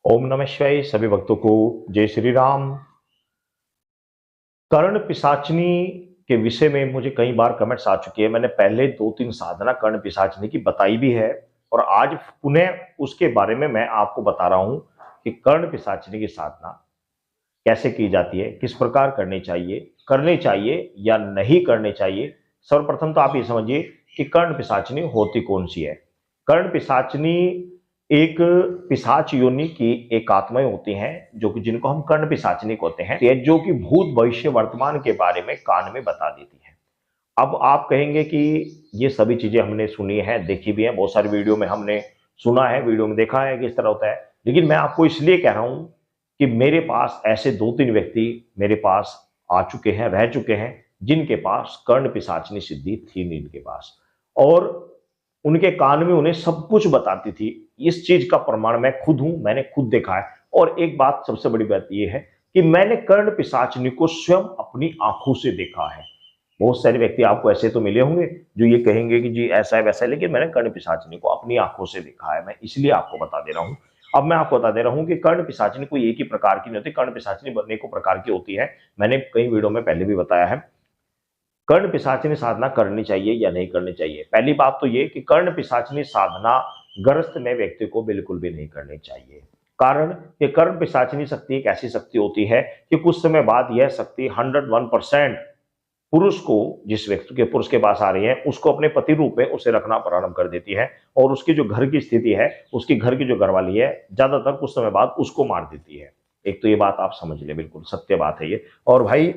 ओम नमः शिवाय। सभी भक्तों को जय श्री राम। कर्ण पिशाचनी के विषय में मुझे कई बार कमेंट्स आ चुके हैं। मैंने पहले 2-3 साधना कर्ण पिशाचनी की बताई भी है और आज पुनः उसके बारे में मैं आपको बता रहा हूं कि कर्ण पिशाचनी की साधना कैसे की जाती है, किस प्रकार करनी चाहिए या नहीं करनी चाहिए। सर्वप्रथम तो आप ये समझिए कि कर्ण पिशाचनी होती कौन सी है। कर्ण पिशाचनी एक पिशाच योनि की एक आत्माएं होती हैं जो कि जिनको हम कर्ण पिशाचनी कहते हैं, जो कि भूत भविष्य वर्तमान के बारे में कान में बता देती है। अब आप कहेंगे कि ये सभी चीजें हमने सुनी है, देखी भी है, बहुत सारी वीडियो में हमने सुना है, वीडियो में देखा है कि इस तरह होता है। लेकिन मैं आपको इसलिए कह रहा हूं कि मेरे पास ऐसे 2-3 व्यक्ति मेरे पास आ चुके हैं, रह चुके हैं, जिनके पास कर्ण पिशाचनी सिद्धि थी इनके पास, और उनके कान में उन्हें सब कुछ बताती थी। इस चीज का प्रमाण मैं खुद हूं, मैंने खुद देखा है। और एक बात, सबसे बड़ी बात यह है कि मैंने कर्ण पिशाचनी को स्वयं अपनी आंखों से देखा है। बहुत सारे व्यक्ति आपको ऐसे तो मिले होंगे जो ये कहेंगे कि जी ऐसा है वैसा है, लेकिन मैंने कर्ण पिशाचनी को अपनी आंखों से देखा है। मैं इसलिए आपको बता दे रहा हूं। अब मैं आपको बता दे रहा हूं कि कर्ण पिशाचनी कोई एक ही प्रकार की नहीं होती। कर्ण पिशाचनी बनने को प्रकार की होती है, मैंने कई वीडियो में पहले भी बताया है। कर्ण पिशाचनी साधना करनी चाहिए या नहीं करनी चाहिए। पहली बात तो ये कि कर्ण पिशाचनी साधना ग्रस्त में व्यक्ति को बिल्कुल भी नहीं करनी चाहिए। कारण कि कर्ण पिशाचनी शक्ति एक ऐसी शक्ति होती है कि कुछ समय बाद यह शक्ति 101% पुरुष को, जिस व्यक्ति के पुरुष के पास आ रही है, उसको अपने पति रूप में उसे रखना प्रारंभ कर देती है। और उसकी जो घर की स्थिति है, उसकी घर की जो घरवाली है, ज्यादातर कुछ समय बाद उसको मार देती है। एक तो ये बात आप समझ ले, बिल्कुल सत्य बात है ये। और भाई,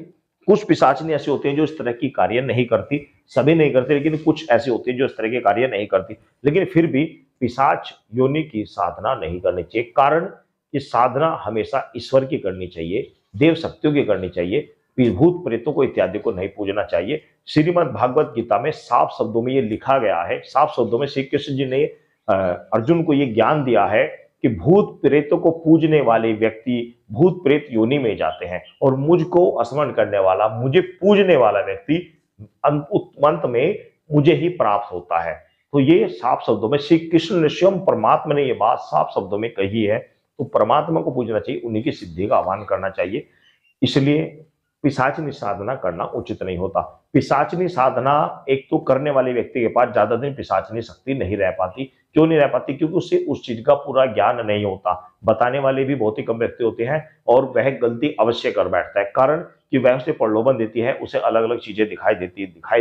कुछ पिशाचनी ऐसी होती हैं जो इस तरह की कार्य नहीं करती, सभी नहीं करते, लेकिन कुछ ऐसी होती है जो इस तरह के कार्य नहीं करती। लेकिन फिर भी पिशाच योनि की साधना नहीं करनी चाहिए। कारण कि साधना हमेशा ईश्वर की करनी चाहिए, देव शक्तियों की करनी चाहिए, भूत प्रेतों को इत्यादि को नहीं पूजना चाहिए। श्रीमद् भागवत गीता में साफ शब्दों में ये लिखा गया है, साफ शब्दों में श्री कृष्ण जी ने अर्जुन को ये ज्ञान दिया है कि भूत प्रेतों को पूजने वाले व्यक्ति भूत प्रेत योनि में जाते हैं, और मुझको स्मरण करने वाला, मुझे पूजने वाला व्यक्ति अंत में मुझे ही प्राप्त होता है। तो ये साफ शब्दों में श्री कृष्ण ने स्वयं परमात्मा ने ये बात साफ शब्दों में कही है। तो परमात्मा को पूजना चाहिए, उन्हीं की सिद्धि का आह्वान करना चाहिए। इसलिए पिशाचनी साधना करना उचित नहीं होता। पिशाचनी साधना एक तो करने वाले व्यक्ति के पास ज्यादा दिन पिशाचनी शक्ति नहीं रह पाती। क्यों नहीं रह पाती? क्योंकि उससे उस चीज का पूरा ज्ञान नहीं होता। बताने वाले भी बहुत ही कम व्यक्ति होते हैं और वह गलती अवश्य कर बैठता है। कारण कि वह उसे प्रलोभन देती है, उसे अलग अलग चीजें दिखाई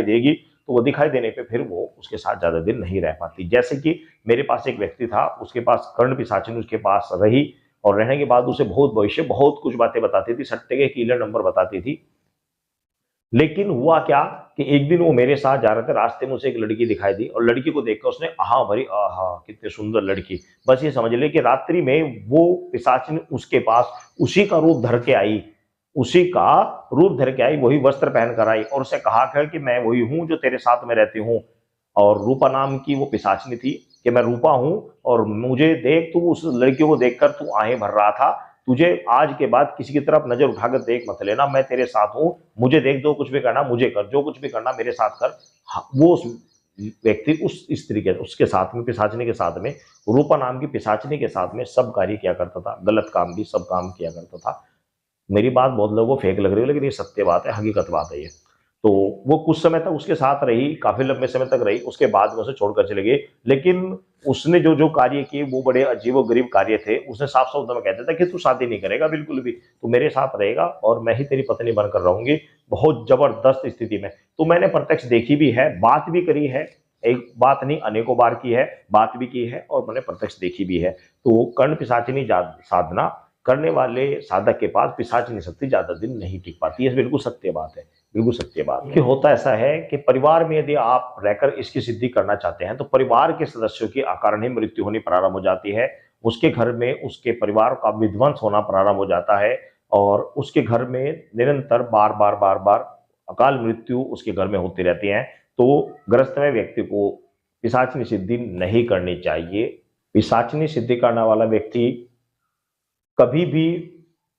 देगी, तो वो दिखाई देने पे फिर वो उसके साथ ज्यादा दिन नहीं रह पाती। जैसे कि मेरे पास एक व्यक्ति था, उसके पास कर्ण पिशाचनी उसके पास रही, और रहने के बाद उसे बहुत भविष्य, बहुत कुछ बातें बताती थी, सट्टे के कीलर नंबर बताती थी। लेकिन हुआ क्या कि एक दिन वो मेरे साथ जा रहे थे, रास्ते में उसे एक लड़की दिखाई दी, और लड़की को देखकर उसने आहा भरी, आहा कितनी सुंदर लड़की। बस ये समझ ले कि रात्रि में वो पिशाचिनी उसके पास उसी का रूप धर के आई, उसी का रूप धर के आई, वही वस्त्र पहन कर आई, और उसे कहा कर कि मैं वही हूं जो तेरे साथ में रहती हूँ। और रूपा नाम की वो पिशाचिनी थी कि मैं रूपा हूं, और मुझे देख, तू उस लड़की को देखकर तू आहें भर रहा था, तुझे आज के बाद किसी की तरफ नजर उठाकर देख मत लेना, मैं तेरे साथ हूं, मुझे देख, जो कुछ भी करना मुझे कर, जो कुछ भी करना मेरे साथ कर। वो उस व्यक्ति उस स्त्री के, उसके साथ में, पिशाचनी के साथ में, रूपा नाम की पिशाचनी के साथ में सब कार्य किया करता था, गलत काम भी सब काम किया करता था। मेरी बात बहुत लोगों को फेक लग रही है, लेकिन ये सत्य बात है, हकीकत बात है ये। तो वो कुछ समय तक उसके साथ रही, काफी लंबे समय तक रही, उसके बाद में उसे छोड़कर चले गए। लेकिन उसने जो जो कार्य किए वो बड़े अजीब व गरीब कार्य थे। उसने साफ शब्दों में कहता था कि तू शादी नहीं करेगा बिल्कुल भी, तू मेरे साथ रहेगा और मैं ही तेरी पत्नी बनकर रहूंगी, बहुत जबरदस्त स्थिति में। तो मैंने प्रत्यक्ष देखी भी है, बात भी करी है, एक बात नहीं अनेकों बार की है, बात भी की है, और मैंने प्रत्यक्ष देखी भी है। तो कर्ण पिशाचिनी साधना करने वाले साधक के पास पिशाचिनी शक्ति ज्यादा दिन नहीं टिक पाती है। बिल्कुल सत्य बात है, बिल्कुल सत्य बात है। कि होता ऐसा है कि परिवार में यदि आप रहकर इसकी सिद्धि करना चाहते हैं, तो परिवार के सदस्यों की अकारण ही मृत्यु होनी प्रारंभ हो जाती है। उसके घर में, उसके परिवार का विध्वंस होना प्रारंभ हो जाता है, और उसके घर में निरंतर बार बार बार बार अकाल मृत्यु उसके घर में होती रहती है। तो ग्रस्त में व्यक्ति को पिशाचिनी सिद्धि नहीं करनी चाहिए। पिशाचिनी सिद्धि करने वाला व्यक्ति कभी भी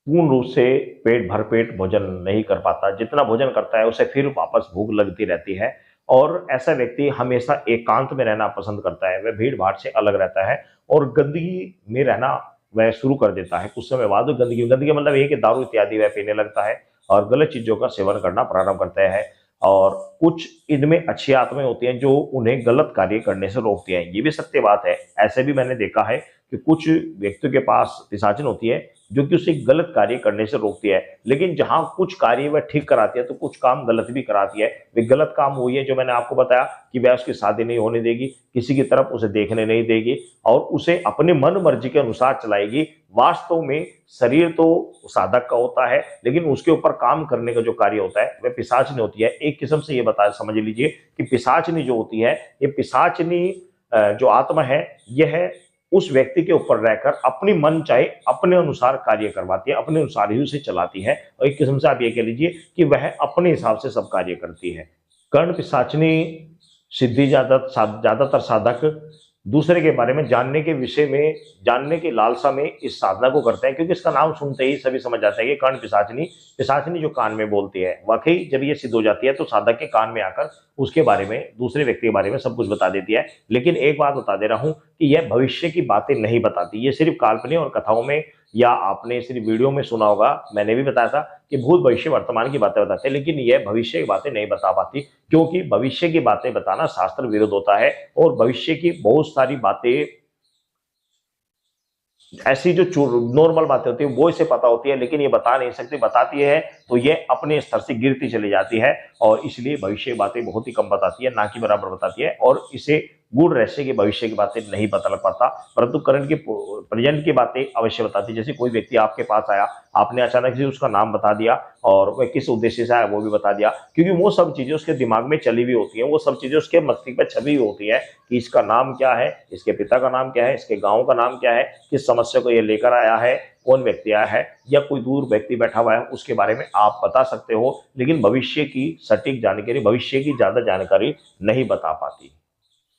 पूर्ण रूप से पेट भर पेट भोजन नहीं कर पाता। जितना भोजन करता है उसे फिर वापस भूख लगती रहती है, और ऐसा व्यक्ति हमेशा एकांत में रहना पसंद करता है। वह भीड़ भाड़ से अलग रहता है और गंदगी में रहना वह शुरू कर देता है। कुछ समय बाद गंदगी गंदगी मतलब ये कि दारू इत्यादि वह पीने लगता है और गलत चीजों का सेवन करना प्रारंभ करता है। और कुछ इनमें अच्छी आत्माएं होती हैं जो उन्हें गलत कार्य करने से रोकती हैं। ये भी सत्य बात है। ऐसे भी मैंने देखा है कि कुछ व्यक्तियों के पास पिशाचिन होती है जो कि उसे गलत कार्य करने से रोकती है। लेकिन जहां कुछ कार्य वह ठीक कराती है तो कुछ काम गलत भी कराती है। वे गलत काम वही है जो मैंने आपको बताया कि वह उसकी शादी नहीं होने देगी, किसी की तरफ उसे देखने नहीं देगी और उसे अपने मन मर्जी के अनुसार चलाएगी। वास्तव में शरीर तो साधक का होता है, लेकिन उसके ऊपर काम करने का जो कार्य होता है वह पिशाचिनी होती है। एक किस्म से ये बता समझ लीजिए कि पिशाचिनी जो होती है, ये पिशाचिनी जो आत्मा है, यह उस व्यक्ति के ऊपर रहकर अपनी मन चाहे अपने अनुसार कार्य करवाती है, अपने अनुसार ही उसे चलाती है। और एक किस्म से आप ये कह लीजिए कि वह अपने हिसाब से सब कार्य करती है। कर्ण पिशाचिनी सिद्धि ज्यादातर साधक दूसरे के बारे में जानने के विषय में जानने की लालसा में इस साधना को करते हैं, क्योंकि इसका नाम सुनते ही सभी समझ जाते हैं कि कर्ण पिशाचिनी पिशाचिनी जो कान में बोलती है। वाकई जब ये सिद्ध हो जाती है तो साधक के कान में आकर उसके बारे में, दूसरे व्यक्ति के बारे में सब कुछ बता देती है। लेकिन एक बात बता दे रहा हूं कि यह भविष्य की बातें नहीं बताती। ये सिर्फ काल्पनिक और कथाओं में या आपने सिर्फ वीडियो में सुना होगा, मैंने भी बताया था कि भूत भविष्य वर्तमान की बातें बताते हैं, लेकिन यह भविष्य की बातें नहीं बता पाती, क्योंकि भविष्य की बातें बताना शास्त्र विरुद्ध होता है। और भविष्य की बहुत सारी बातें ऐसी जो नॉर्मल बातें होती है वो इसे पता होती है, लेकिन ये बता नहीं सकती। बताती है तो ये अपने स्तर से गिरती चली जाती है और इसलिए भविष्य की बातें बहुत ही कम बताती है, ना कि बराबर बताती है। और इसे गूढ़ रहस्य की भविष्य की बातें नहीं पता लग पाता, परंतु करंट की प्रेजेंट की बातें अवश्य बताती है। जैसे कोई व्यक्ति आपके पास आया, आपने अचानक से उसका नाम बता दिया और वह किस उद्देश्य से आया वो भी बता दिया, क्योंकि वो सब चीजें उसके दिमाग में चली हुई होती है, वो सब चीजें उसके मस्तिष्क पर छपी हुई होती है कि इसका नाम क्या है, इसके पिता का नाम क्या है, इसके गाँव का नाम क्या है, किस समस्या को ये लेकर आया है, कौन व्यक्ति आया है, या कोई दूर व्यक्ति बैठा हुआ है, उसके बारे में आप बता सकते हो। लेकिन भविष्य की सटीक जानकारी, भविष्य की ज्यादा जानकारी नहीं बता पाती।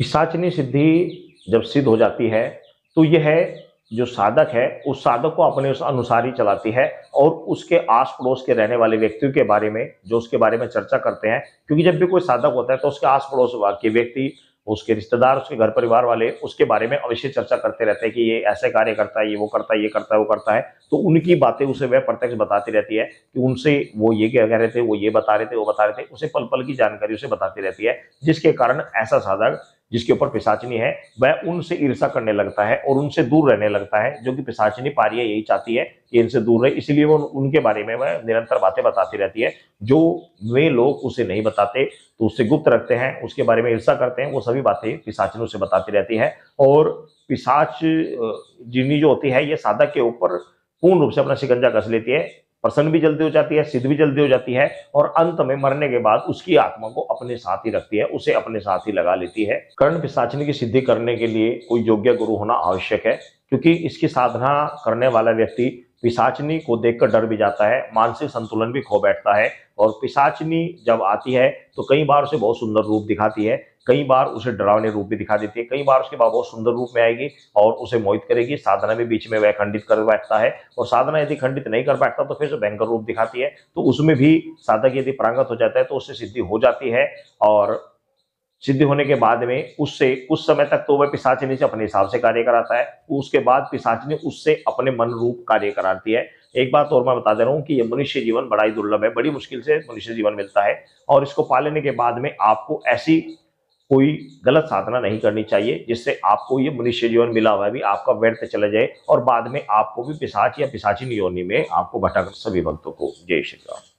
पिशाचिनी सिद्धि जब सिद्ध हो जाती है तो यह जो साधक है उस साधक को अपने उस अनुसार ही चलाती है और उसके आस पड़ोस के रहने वाले व्यक्तियों के बारे में, जो उसके बारे में चर्चा करते हैं, क्योंकि जब भी कोई साधक होता है तो उसके आस पड़ोस के व्यक्ति, उसके रिश्तेदार, उसके घर परिवार वाले उसके बारे में अवश्य चर्चा करते रहते हैं कि ये ऐसे कार्य करता है, ये वो करता है, ये करता है, वो करता है। तो उनकी बातें उसे वह प्रत्यक्ष बताती रहती है कि उनसे वो ये क्या कह रहे थे, वो ये बता रहे थे, वो बता रहे थे, उसे पल पल की जानकारी उसे बताती रहती है। जिसके कारण ऐसा साधक जिसके ऊपर पिशाचिनी है वह उनसे ईर्षा करने लगता है और उनसे दूर रहने लगता है, जो कि पिशाचिनी पारिया यही चाहती है कि इनसे दूर रहे, इसलिए वो उनके बारे में वह निरंतर बातें बताती रहती है। जो वे लोग उसे नहीं बताते तो उससे गुप्त रखते हैं, उसके बारे में ईर्षा करते हैं, वो सभी बातें पिशाचिनी उसे बताती रहती है। और पिशाच जिनी जो होती है ये साधक के ऊपर पूर्ण रूप से अपना शिकंजा कस लेती है, प्रसन्न भी जल्दी हो जाती है, सिद्ध भी जल्दी हो जाती है और अंत में मरने के बाद उसकी आत्मा को अपने साथ ही रखती है, उसे अपने साथ ही लगा लेती है। कर्ण पिशाचिनी की सिद्धि करने के लिए कोई योग्य गुरु होना आवश्यक है, क्योंकि इसकी साधना करने वाला व्यक्ति पिशाचिनी को देखकर डर भी जाता है, मानसिक संतुलन भी खो बैठता है। और पिशाचिनी जब आती है तो कई बार उसे बहुत सुंदर रूप दिखाती है, कई बार उसे डरावने रूप भी दिखा देती है, कई बार उसके बाद बहुत सुंदर रूप में आएगी और उसे मोहित करेगी। साधना में बीच में वह खंडित कर बैठता है और साधना यदि खंडित नहीं कर बैठता तो फिर उसे भयंकर रूप दिखाती है। तो उसमें भी साधक यदि प्रांगत हो जाता है तो उससे सिद्धि हो जाती है और सिद्धि होने के बाद में उससे कुछ समय तक तो वह पिशाचिनी से अपने हिसाब से कार्य कराता है, उसके बाद पिशाचिनी उससे अपने मन रूप कार्य कराती है। एक बात और मैं बता दे रहा हूँ कि ये मनुष्य जीवन बड़ा ही दुर्लभ है, बड़ी मुश्किल से मनुष्य जीवन मिलता है और इसको पा लेने के बाद में आपको ऐसी कोई गलत साधना नहीं करनी चाहिए जिससे आपको ये मनुष्य जीवन मिला हुआ है भी आपका व्यर्थ चला जाए और बाद में आपको भी पिशाच या पिशाचिनी योनि में आपको भटक। सभी भक्तों को जय श्री राम।